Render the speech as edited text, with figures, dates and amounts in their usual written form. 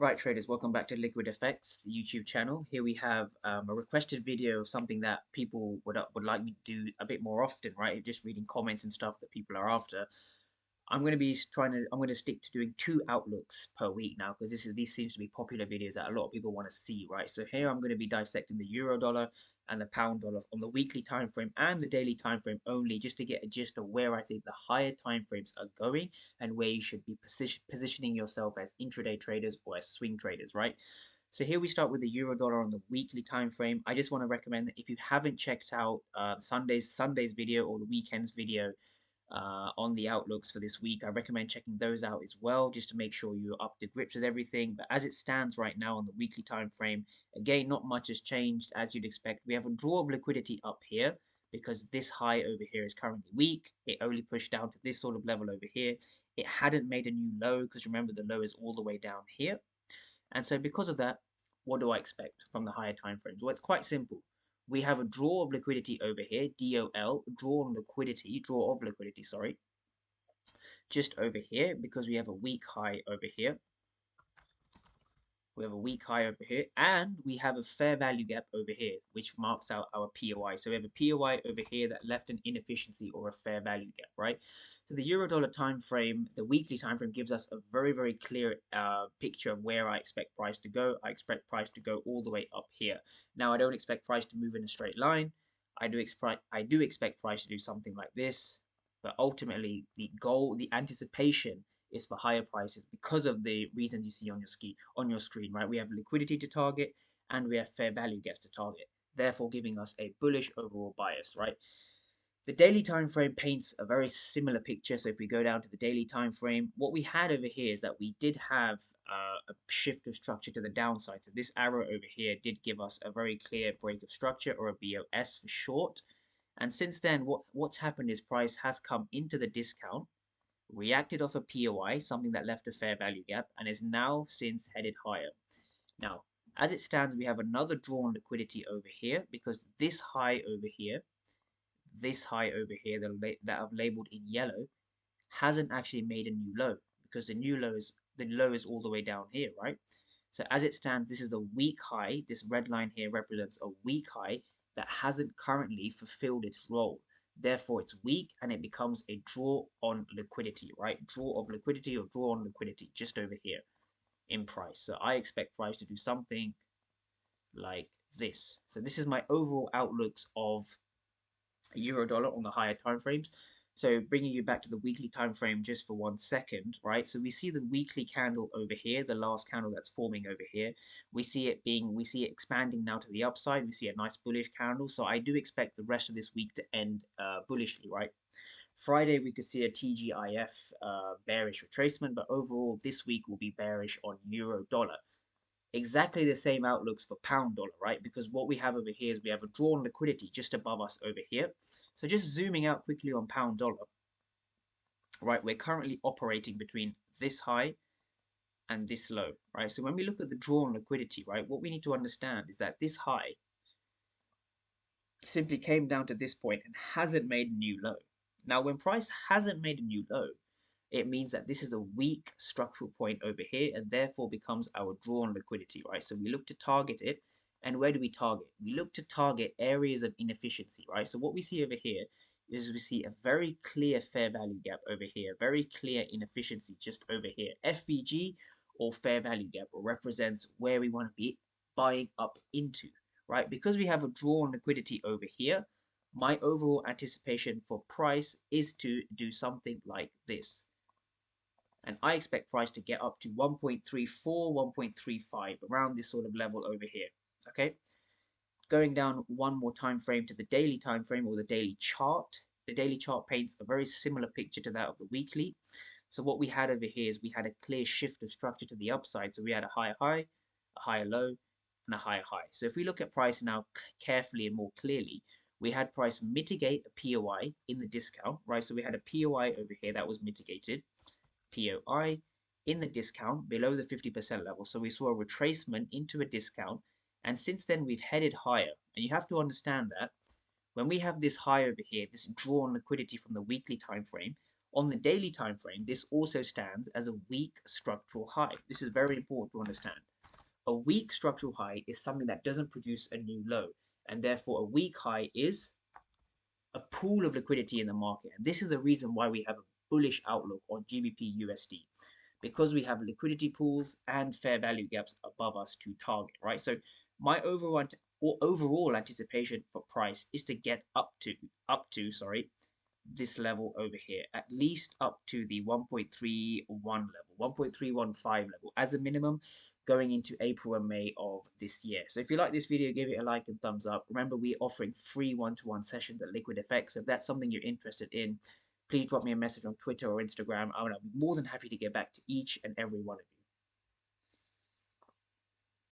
Right, traders, welcome back to Liquid Effects YouTube channel. Here we have a requested video of something that people would like me to do a bit more often, right? Just reading comments and stuff that people are after. I'm going to stick to doing 2 outlooks per week now because these seems to be popular videos that a lot of people want to see, right? So here I'm going to be dissecting the euro dollar and the pound dollar on the weekly time frame and the daily time frame only, just to get a gist of where I think the higher time frames are going and where you should be positioning yourself as intraday traders or as swing traders, right? So here we start with the euro dollar on the weekly time frame. I just want to recommend that if you haven't checked out Sunday's video or the weekend's video on the outlooks for this week, I recommend checking those out as well, just to make sure you're up to grips with everything. But as it stands right now on the weekly time frame, again, not much has changed as you'd expect. We have a draw of liquidity up here because this high over here is currently weak. It only pushed down to this sort of level over here. It hadn't made a new low because remember the low is all the way down here. And so because of that, what do I expect from the higher time frames? Well, it's quite simple. We have a draw of liquidity over here, DOL, draw of liquidity, sorry, just over here because we have a weak high over here. We have a weak high over here, and we have a fair value gap over here, which marks out our POI. So we have a POI over here that left an inefficiency or a fair value gap, right? So the euro dollar time frame, the weekly time frame, gives us a very, very clear picture of where I expect price to go. I expect price to go all the way up here. Now, I don't expect price to move in a straight line. I do expect price to do something like this, but ultimately the goal, the anticipation is for higher prices because of the reasons you see on your screen, right? We have liquidity to target and we have fair value gaps to target, therefore giving us a bullish overall bias, right? The daily time frame paints a very similar picture. So if we go down to the daily time frame, what we had over here is that we did have a shift of structure to the downside. So this arrow over here did give us a very clear break of structure, or a BOS for short. And since then, what's happened is price has come into the discount, reacted off a POI, something that left a fair value gap, and is now since headed higher. Now, as it stands, we have another drawn liquidity over here because this high over here that I've labeled in yellow hasn't actually made a new low because the low is all the way down here, right? So as it stands, this is a weak high. This red line here represents a weak high that hasn't currently fulfilled its role. Therefore, it's weak and it becomes a draw on liquidity, right? Draw of liquidity or draw on liquidity just over here in price. So I expect price to do something like this. So this is my overall outlooks of euro dollar on the higher time frames. So bringing you back to the weekly time frame just for 1 second, right? So we see the weekly candle over here, the last candle that's forming over here. We see it expanding now to the upside. We see a nice bullish candle. So I do expect the rest of this week to end bullishly, right? Friday we could see a TGIF bearish retracement, but overall this week will be bearish on euro dollar. Exactly the same outlooks for pound dollar, right? Because what we have over here is we have a drawn liquidity just above us over here. So just zooming out quickly on pound dollar, right? We're currently operating between this high and this low, right? So when we look at the drawn liquidity, right, what we need to understand is that this high simply came down to this point and hasn't made a new low. Now, when price hasn't made a new low, it means that this is a weak structural point over here and therefore becomes our drawn liquidity, right? So we look to target it. And where do we target? We look to target areas of inefficiency, right? So what we see over here is we see a very clear fair value gap over here, very clear inefficiency just over here. FVG, or fair value gap, represents where we want to be buying up into, right? Because we have a drawn liquidity over here, my overall anticipation for price is to do something like this. And I expect price to get up to 1.34, 1.35, around this sort of level over here. Okay, going down one more time frame to the daily time frame, or the daily chart. The daily chart paints a very similar picture to that of the weekly. So what we had over here is we had a clear shift of structure to the upside. So we had a higher high, a higher low, and a higher high. So if we look at price now carefully and more clearly, we had price mitigate a POI in the discount, right? So we had a POI over here that was mitigated. POI in the discount below the 50% level. So we saw a retracement into a discount, and since then we've headed higher. And you have to understand that when we have this high over here, this drawn liquidity from the weekly time frame, On the daily time frame, this also stands as a weak structural high. This is very important to understand. A weak structural high is something that doesn't produce a new low, and therefore a weak high is a pool of liquidity in the market. And this is the reason why we have a bullish outlook on GBP USD, because we have liquidity pools and fair value gaps above us to target, right? So my overall anticipation for price is to get up to this level over here, at least up to the 1.31 level, 1.315 level as a minimum, going into April and May of this year. So if you like this video, give it a like and thumbs up. Remember, we're offering free one-to-one sessions at Liquid FX. So if that's something you're interested in, please drop me a message on Twitter or Instagram. I will be more than happy to get back to each and every one of you.